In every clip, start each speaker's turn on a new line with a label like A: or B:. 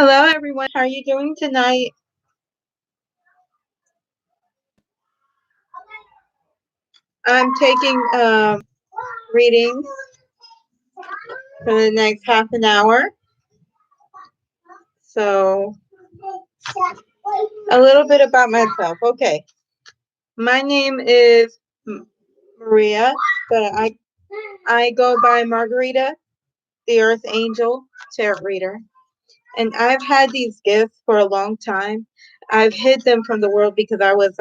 A: Hello, everyone. How are you doing tonight? I'm taking readings for the next half an hour. So, a little bit about myself. Okay, my name is Maria, but I go by Margarita, the Earth Angel Tarot Reader, and I've had these gifts for a long time. I've hid them from the world because I was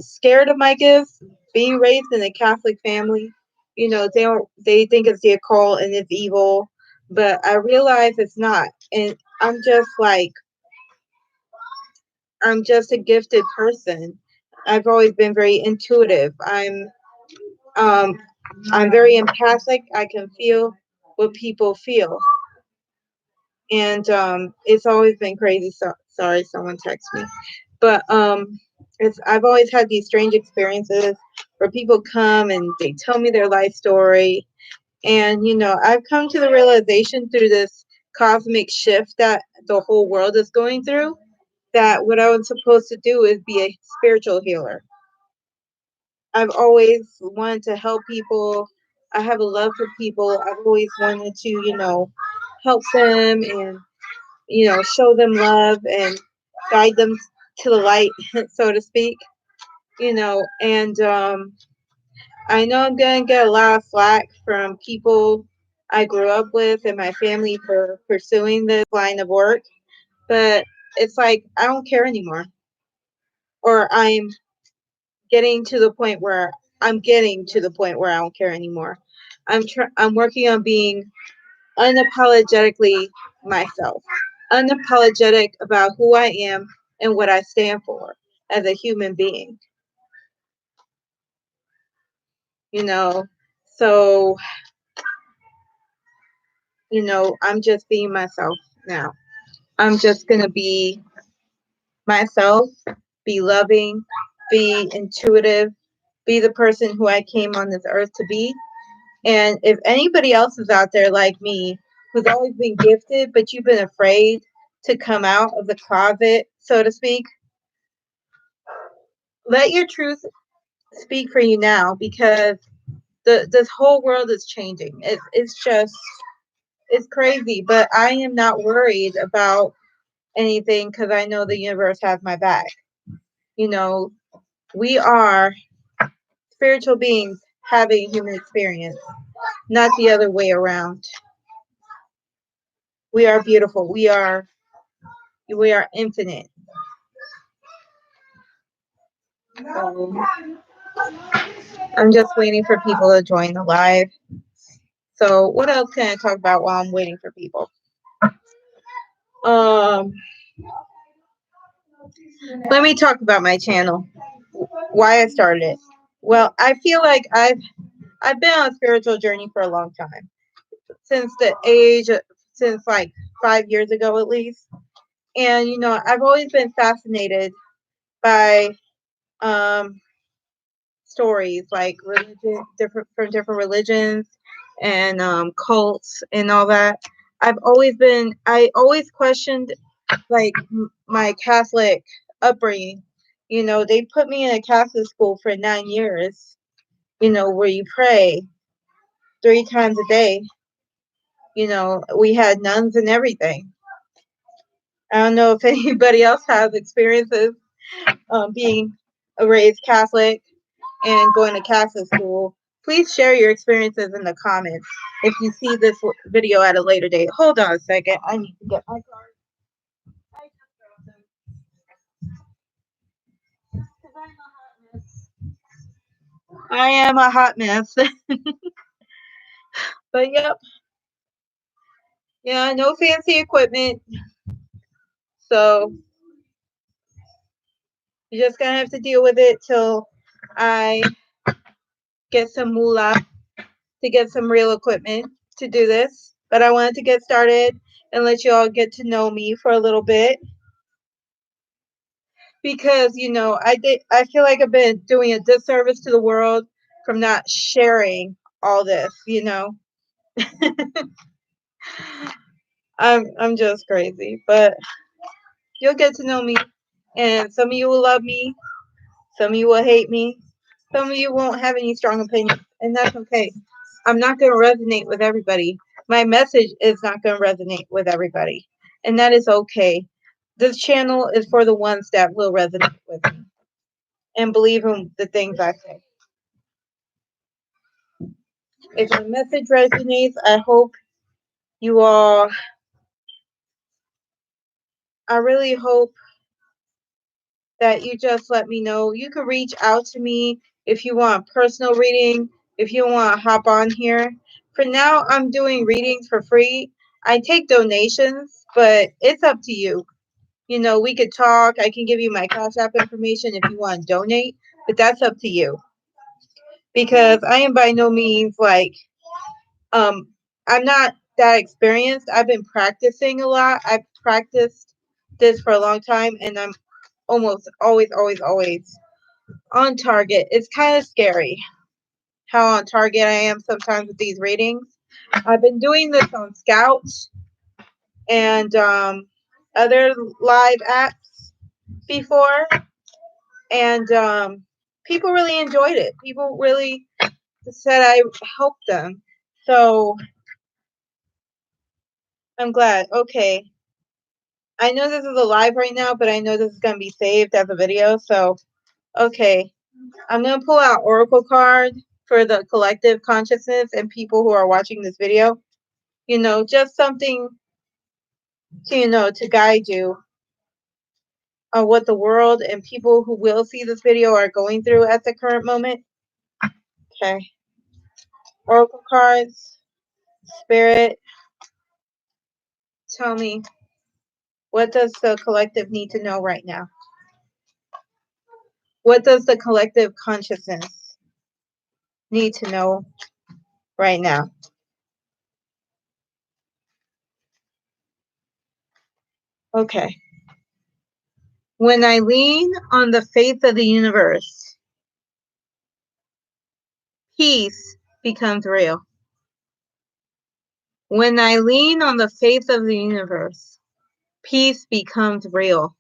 A: scared of my gifts. Being raised in a Catholic family, they think it's the occult and it's evil, but I realize it's not. And I'm just a gifted person. I've always been very intuitive. Um I'm very empathic. I can feel what people feel. And it's always been crazy. Sorry, someone texted me. But it's I've always had these strange experiences where people come and they tell me their life story, and I've come to the realization through this cosmic shift that the whole world is going through, that what I was supposed to do is be a spiritual healer. I've always wanted to help people. I have a love for people. I've always wanted to, help them and show them love and guide them to the light, so to speak. And I know I'm gonna get a lot of flack from people I grew up with and my family for pursuing this line of work, but it's like I don't care anymore, or getting to the point where I'm getting to the point where I don't care anymore. I'm working on being unapologetically myself, unapologetic about who I am and what I stand for as a human being. You know, so I'm just being myself now. I'm just gonna be myself, be loving, be intuitive, be the person who I came on this earth to be. And if anybody else is out there like me, who's always been gifted, but you've been afraid to come out of the closet, so to speak, let your truth speak for you now, because this whole world is changing. It's crazy, but I am not worried about anything because I know the universe has my back. You know, we are spiritual beings having a human experience, not the other way around. We are beautiful. We are infinite. So I'm just waiting for people to join the live. So what else can I talk about while I'm waiting for people? Um, Let me talk about my channel. Why I started it. Well, I feel like I've been on a spiritual journey for a long time. Since like 5 years ago at least. And I've always been fascinated by um stories like religion, different religions, and cults and all that. I always questioned like my Catholic upbringing. They put me in a Catholic school for 9 years, where you pray 3 times a day. We had nuns and everything. I don't know if anybody else has experiences being a raised Catholic and going to Catholic school. Please share your experiences in the comments if you see this video at a later date. Hold on a second. I need to get my card. I am a hot mess. But yep. Yeah, no fancy equipment. So you're just gonna have to deal with it till I get some moolah to get some real equipment to do this. But I wanted to get started and let you all get to know me for a little bit, because I feel like I've been doing a disservice to the world from not sharing all this. I'm just crazy, but you'll get to know me, and some of you will love me, some of you will hate me, some of you won't have any strong opinions, and that's okay. I'm not going to resonate with everybody. My message is not going to resonate with everybody, and that is okay. This channel is for the ones that will resonate with me and believe in the things I say. If my message resonates, I hope you all, I really hope that you just let me know. You can reach out to me if you want personal reading, if you want to hop on here. For now, I'm doing readings for free. I take donations, but it's up to you. You know, we could talk. I can give you my Cash App information if you want to donate, but that's up to you. Because I am by no means like, um, I'm not that experienced. I've been practicing a lot. I've practiced this for a long time, and I'm almost always on target. It's kind of scary how on target I am sometimes with these readings. I've been doing this on Scout and other live apps before, and people really enjoyed it. People really said I helped them. So I'm glad. Okay. I know this is a live right now, but I know this is going to be saved as a video. So, okay. I'm going to pull out Oracle card for the collective consciousness and people who are watching this video. You know, just something to, to guide you on what the world and people who will see this video are going through at the current moment. Okay. Oracle cards, Spirit, tell me, what does the collective need to know right now? What does the collective consciousness need to know right now? Okay. When I lean on the faith of the universe, peace becomes real. When I lean on the faith of the universe, peace becomes real.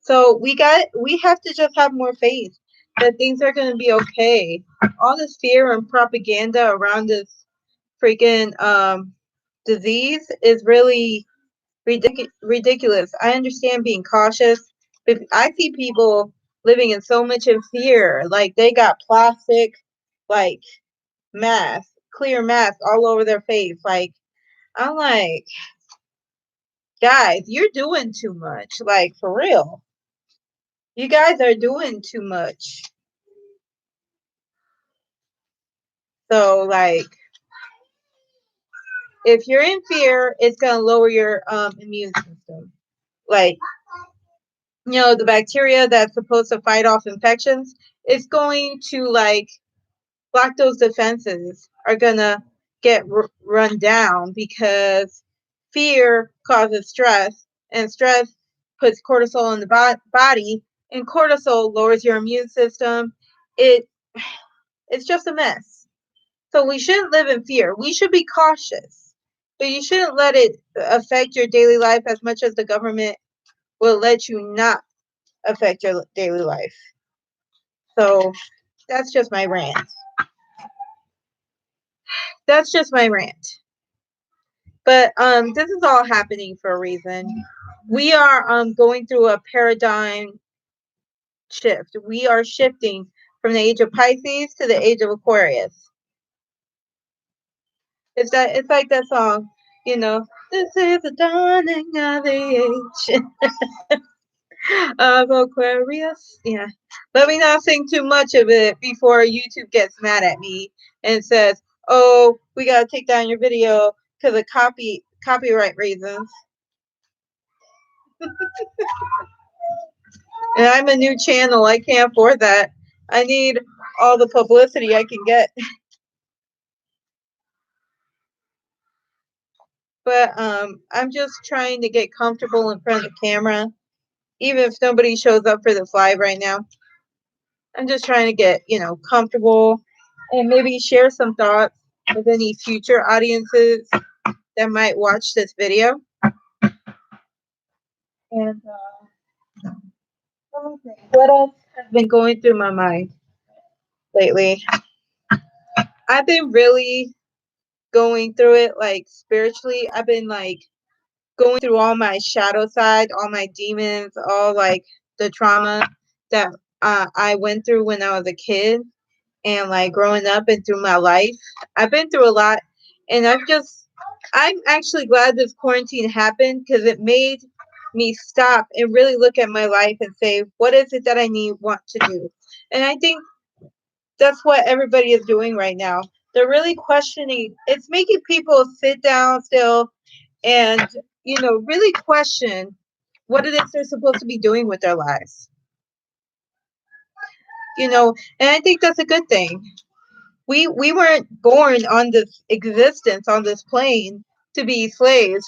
A: So we have to just have more faith that things are going to be okay. All this fear and propaganda around this freaking disease is really ridiculous. I understand being cautious, but I see people living in so much in fear. Like they got plastic, like mask, clear mask all over their face. Like I'm like, guys, you're doing too much. Like for real, you guys are doing too much. So like, if you're in fear, it's gonna lower your immune system. Like, the bacteria that's supposed to fight off infections, it's going to like block those defenses are gonna get run down because fear causes stress, and stress puts cortisol in the body, and cortisol lowers your immune system. It's just a mess. So we shouldn't live in fear. We should be cautious, but you shouldn't let it affect your daily life as much as the government will let you not affect your daily life. So that's just my rant. That's just my rant. But this is all happening for a reason. We are going through a paradigm shift. We are shifting from the age of Pisces to the age of Aquarius. It's like that song, this is the dawning of the age of Aquarius. Yeah. Let me not sing too much of it before YouTube gets mad at me and says, "Oh, we gotta take down your video because of copyright reasons." And I'm a new channel. I can't afford that. I need all the publicity I can get. But I'm just trying to get comfortable in front of the camera, even if nobody shows up for this live right now. I'm just trying to get, comfortable and maybe share some thoughts with any future audiences that might watch this video. And let me think, what else has been going through my mind lately? I've been really going through it like spiritually. I've been like going through all my shadow side, all my demons, all like the trauma that I went through when I was a kid and like growing up and through my life. I've been through a lot, and I'm actually glad this quarantine happened because it made me stop and really look at my life and say, what is it that want to do? And I think that's what everybody is doing right now. They're really questioning. It's making people sit down still and, really question what it is they're supposed to be doing with their lives. And I think that's a good thing. We weren't born on this existence on this plane to be slaves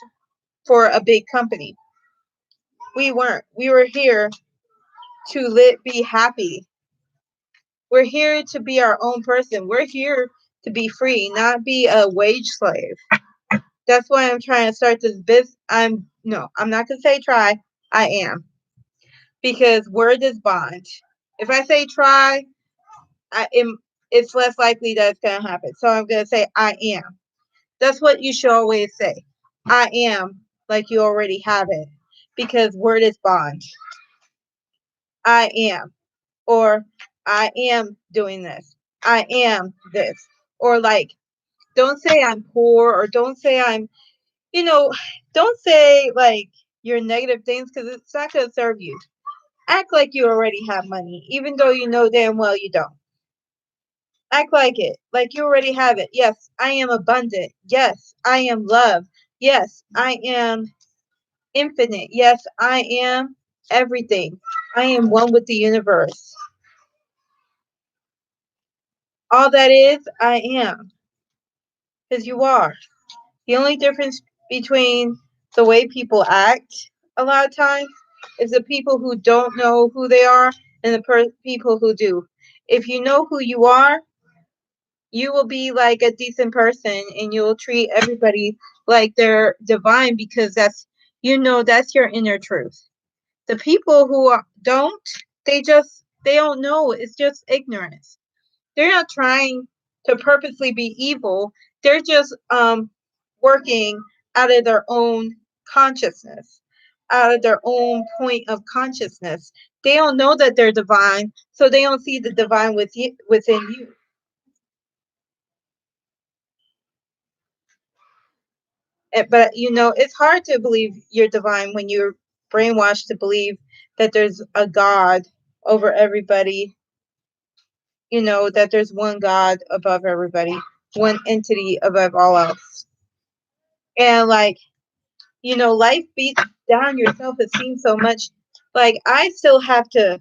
A: for a big company. We weren't. We were here to be happy. We're here to be our own person. We're here to be free, not be a wage slave. That's why I'm trying to start this business. I'm not gonna say try. I am, because word is bond. If I say try, I am. It's less likely that it's gonna happen. So I'm gonna say I am. That's what you should always say. I am, like you already have it, because word is bond. I am, or I am doing this. I am this, or like, don't say I'm poor, or don't say you know, don't say like your negative things because it's not going to serve you. Act like you already have money, even though you know damn well you don't. Act like it, like you already have it. Yes, I am abundant. Yes, I am love. Yes, I am infinite. Yes, I am everything. I am one with the universe. All that is, I am. Because you are. The only difference between the way people act a lot of times is the people who don't know who they are and the people who do. If you know who you are, you will be like a decent person and you'll treat everybody like they're divine because that's your inner truth. The people who don't, they don't know. It's just ignorance. They're not trying to purposely be evil. They're just working out of their own consciousness, out of their own point of consciousness. They don't know that they're divine, so they don't see the divine within you. But it's hard to believe you're divine when you're brainwashed to believe that there's a God over everybody. That there's one God above everybody, one entity above all else. And like, life beats down your self-esteem so much. Like, I still have to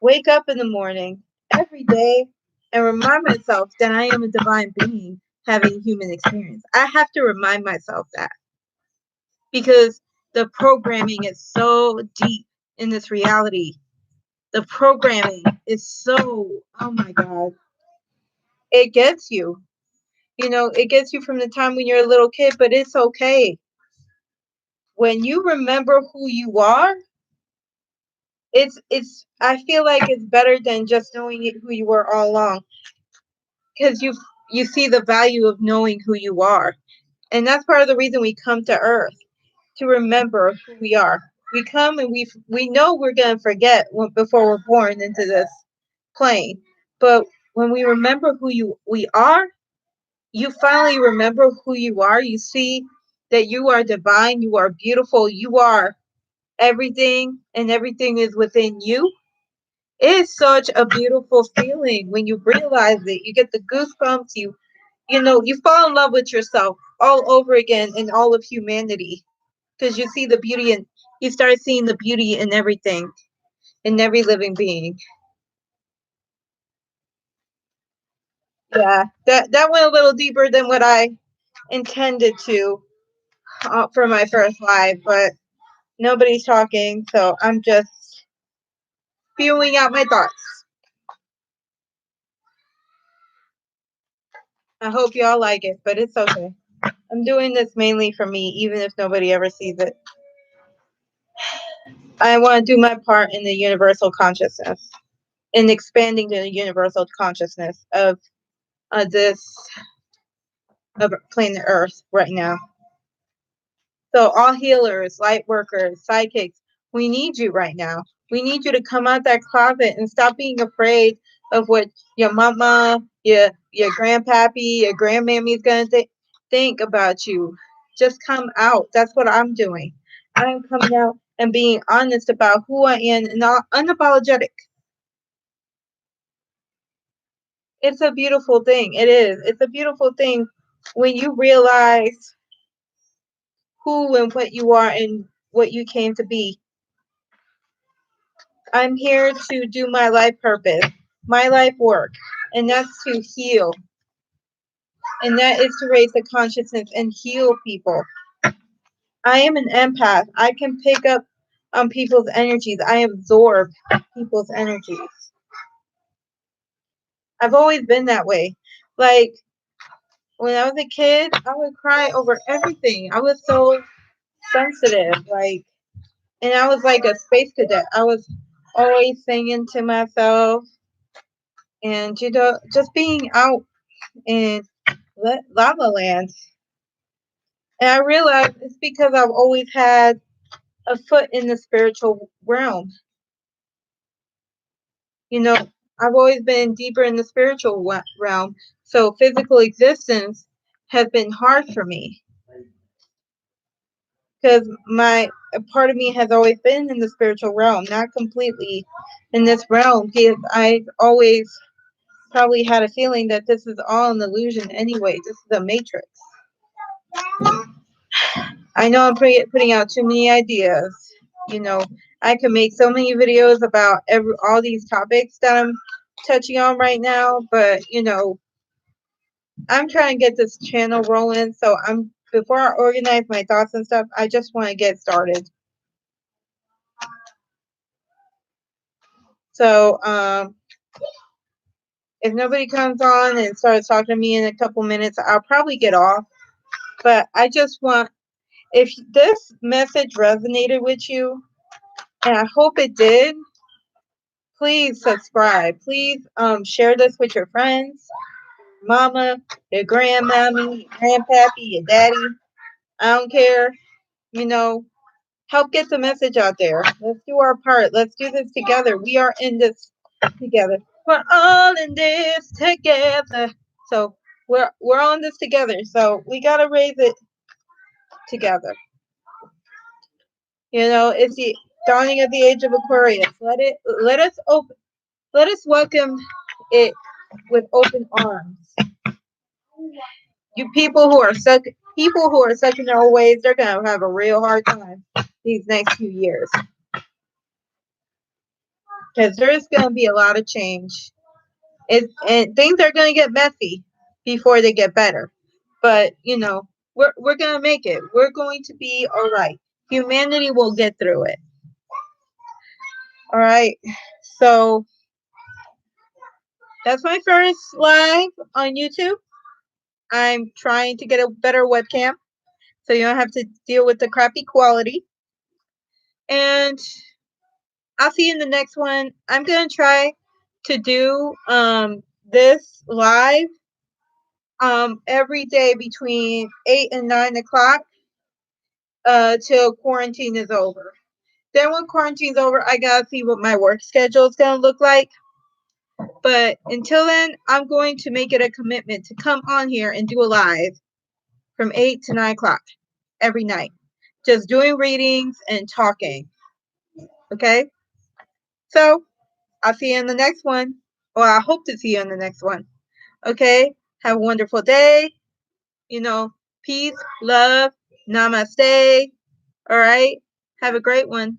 A: wake up in the morning every day and remind myself that I am a divine being having human experience. I have to remind myself that because the programming is so deep in this reality. The programming is so, oh my God, it gets you. It gets you from the time when you're a little kid, but it's okay. When you remember who you are, it's I feel like it's better than just knowing who you were all along, because you see the value of knowing who you are. And that's part of the reason we come to earth, to remember who we are. We come and we know we're going to forget before we're born into this plane. But when we remember we are, you finally remember who you are. You see that you are divine, you are beautiful, you are everything, and everything is within you. It is such a beautiful feeling when you realize it. You get the goosebumps. You fall in love with yourself all over again in all of humanity, because you see the beauty and you start seeing the beauty in everything, in every living being. Yeah, that went a little deeper than what I intended to for my first live, but nobody's talking, so I'm just spewing out my thoughts. I hope y'all like it, but it's okay. I'm doing this mainly for me, even if nobody ever sees it. I want to do my part in the universal consciousness, in expanding the universal consciousness of this of planet Earth right now. So all healers, light workers, psychics, we need you right now. We need you to come out that closet and stop being afraid of what your mama, your grandpappy, your grandmammy is gonna think about you. Just come out. That's what I'm doing. I'm coming out and being honest about who I am and not unapologetic. It's a beautiful thing. It is. It's a beautiful thing when you realize who and what you are and what you came to be. I'm here to do my life purpose, my life work, and that's to heal. And that is to raise the consciousness and heal people. I am an empath. I can pick up on people's energies. I absorb people's energies. I've always been that way. Like when I was a kid, I would cry over everything. I was so sensitive. And I was like a space cadet. I was always singing to myself and, just being out in Lava Land. And I realized it's because I've always had a foot in the spiritual realm. You know, I've always been deeper in the spiritual realm. So physical existence has been hard for me because a part of me has always been in the spiritual realm, not completely in this realm. Because I've always probably had a feeling that this is all an illusion anyway. This is a matrix. I know I'm putting out too many ideas. I can make so many videos about all these topics that I'm touching on right now, but I'm trying to get this channel rolling. So before I organize my thoughts and stuff, I just want to get started. So if nobody comes on and starts talking to me in a couple minutes, I'll probably get off. But I just want, if this message resonated with you, and I hope it did, please subscribe. Please share this with your friends, mama, your grandmommy, your grandpappy, your daddy. I don't care. Help get the message out there. Let's do our part. Let's do this together. We are in this together. We're all in this together. So we're on this together. So we gotta raise it together. It's the dawning of the age of Aquarius. Let us welcome it with open arms. You people who are stuck in their old ways, they're gonna have a real hard time these next few years. Because there's gonna be a lot of change. And things are gonna get messy before they get better. But we're gonna make it. We're going to be all right. Humanity will get through it. All right. So that's my first live on YouTube. I'm trying to get a better webcam so you don't have to deal with the crappy quality. And I'll see you in the next one. I'm going to try to do this live every day between 8 and 9 o'clock till quarantine is over. Then when quarantine's over, I got to see what my work schedule is going to look like. But until then, I'm going to make it a commitment to come on here and do a live from 8 to 9 o'clock every night. Just doing readings and talking. Okay? So, I'll see you in the next one. Or I hope to see you in the next one. Okay? Have a wonderful day. Peace, love, namaste. All right? Have a great one.